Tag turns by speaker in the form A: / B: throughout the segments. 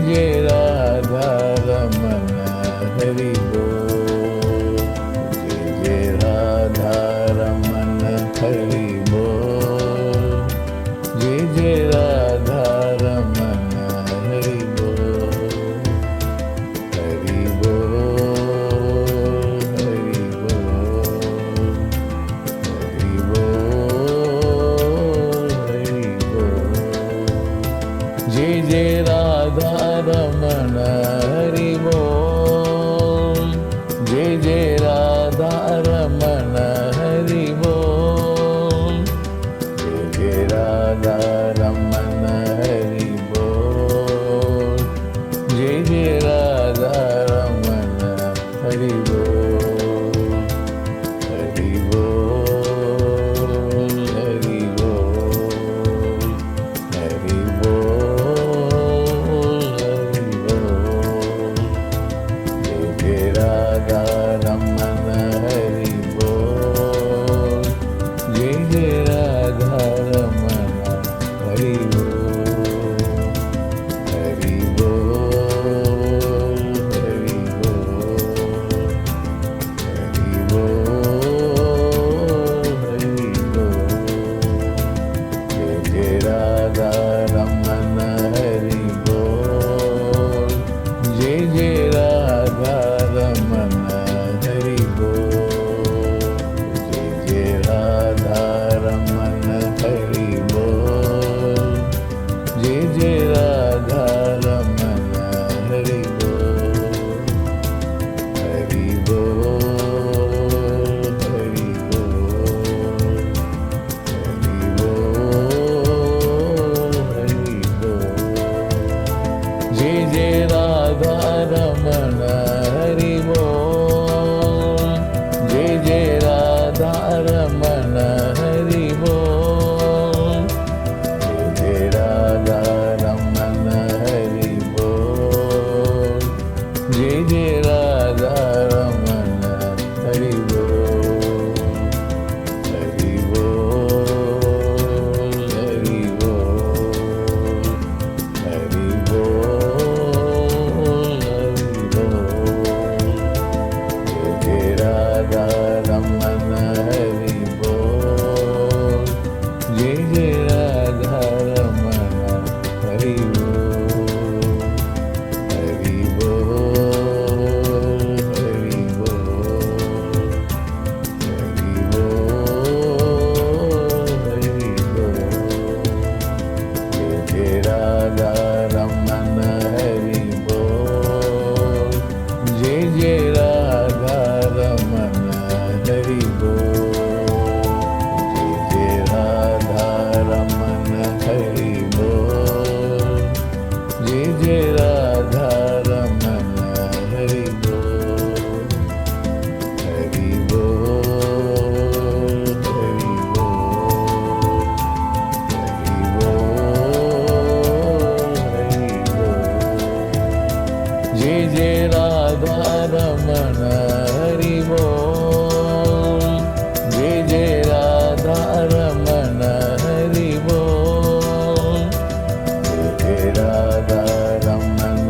A: जय राधा रमन हरि बोल। जय जय राधा रमन हरि बोल। जय जय राधा रमन हरि बोल। हरि बोल हरि बोल हरि बोल हरि बोल। जय जय राधा रमन हरि बोल। जय जय राधा रमन हरि बोल। जय जय राधा रमन हरि बोल। जय जय राधा रमन हरि बोल। हरि बोल हरि बोल हरि बोल हरि बोल। जय जय राधा रमन हरि बोल। जय जय राधा रमन हरि बोल। हरि बोल हरि बोल हरि बोल हरि बोल। जय जय राधा रमन हरि बोल। जय जय राधा रमन हरि बोल। जय जय राधा रमन हरि बोल। जय जय राधा रमन हरि बोल। हरि बोल हरि बोल हरि बोल हरि बोल। जय जय राधा रमन हरि बोल। जय जय राधा रमन हरि बोल। जय जय राधा रमन हरि बोल। जय जय राधा रमन हरि बोल। हरि बोल हरि बोल हरि बोल हरि बोल। जय जय राधा रमन हरि बोल। जय जय राधा रमन हरि बोल। हरि बोल हरि बोल हरि बोल हरि बोल। जय जय राधा रमन हरि बोल। जय जय राधा रमन हरि बोल। जय जय राधा रमन हरि बोल। जय जय राधा रमन हरि बोल। हरि बोल हरि बोल हरि बोल हरि बोल। जय जय राधा रमन हरि बोल। जय जय राधा रमन हरि बोल। जय जय राधा रमन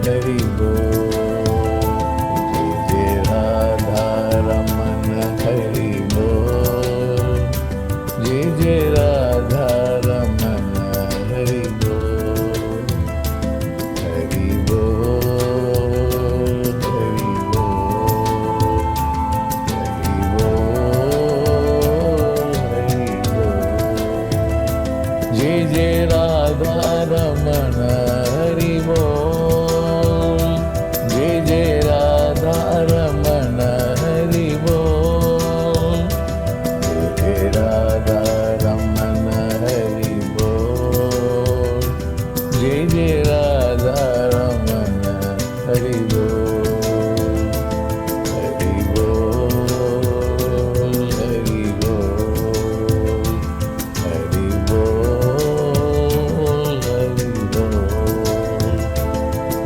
A: हरि बोल। जय जय राधा रमन हरि बोल। जय जय राधा रमन हरि बोल। हरि बोल हरि बोल हरि बोल हरि बोल। जय जय राधा रमन हरि बोल। जय जय राधा रमन हरि बोल। जय जय राधा रमन हरि बोल। जय जय राधा रमन हरि बोल। हरि बोल हरि बोल हरि बोल हरि बोल।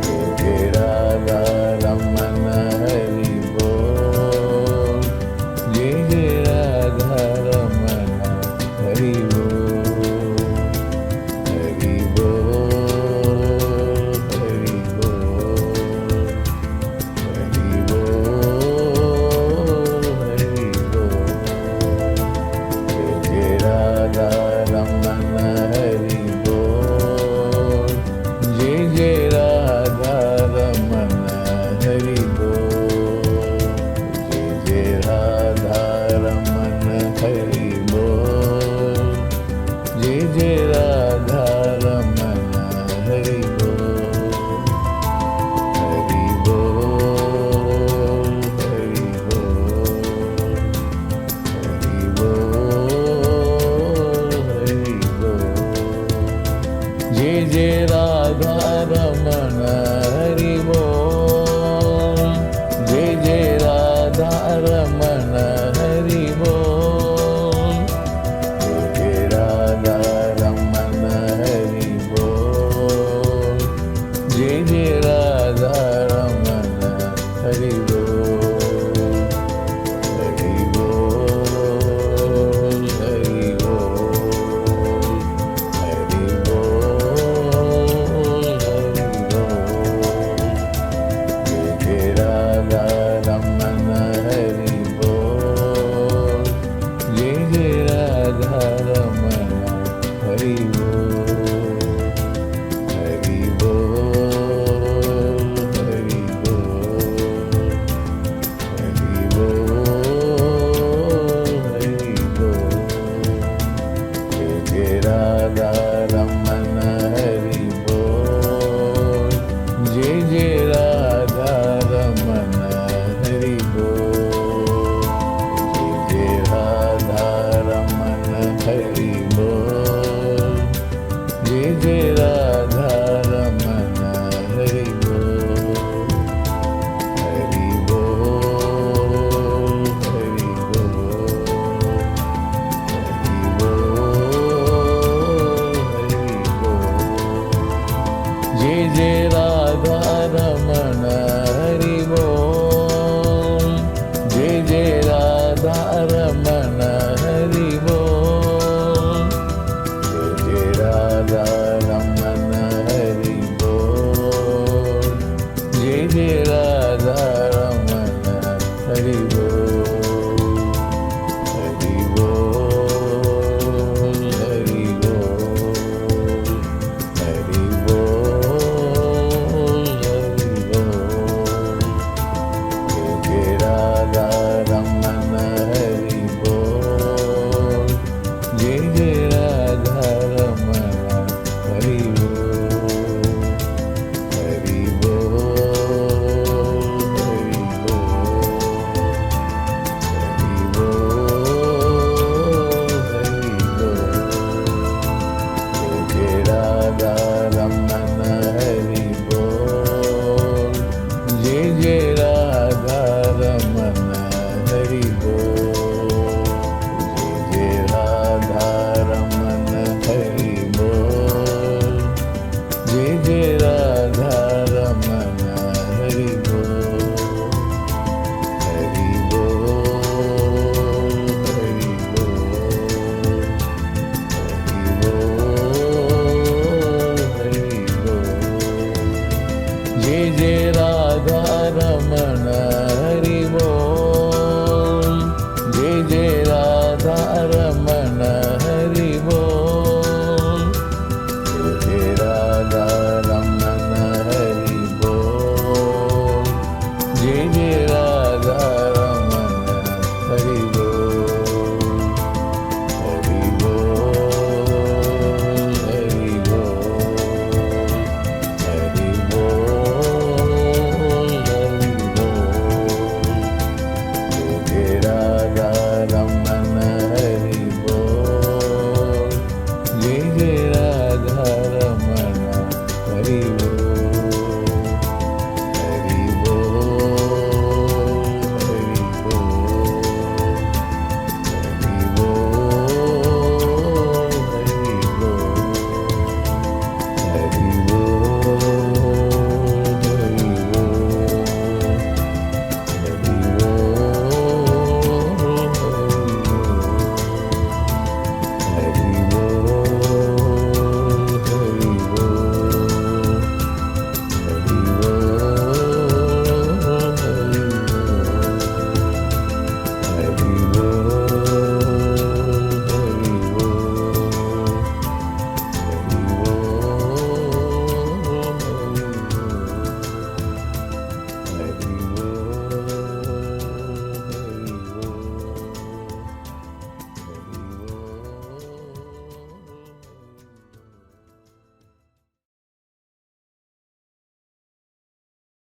A: जय जय राधा रमन हरि बोल। जय जय राधा रमन हरि बोल। हरि बोल हरि बोल हरि बोल हरि बोल। जय जय राधा रमन हरि बोल। जय जय राधा रमन हरि बोल। जय जय राधा रमन हरि बोल। जय जय राधा रमन हरि बोल। हरि बोल हरि बोल हरि बोल हरि बोल। जय जय राधा रमन हरि बोल। जय जय राधा रमन हरि बोल। जय जय राधा रमन हरि बोल। जय जय राधा रमन हरि बोल। हरि बोल हरि बोल हरि बोल हरि बोल। जय जय राधा रमन हरि बोल। जय जय राधा रमन हरि बोल। हरि बोल हरि बोल हरि बोल हरि बोल। जय जय राधा रमन हरि बोल। जय जय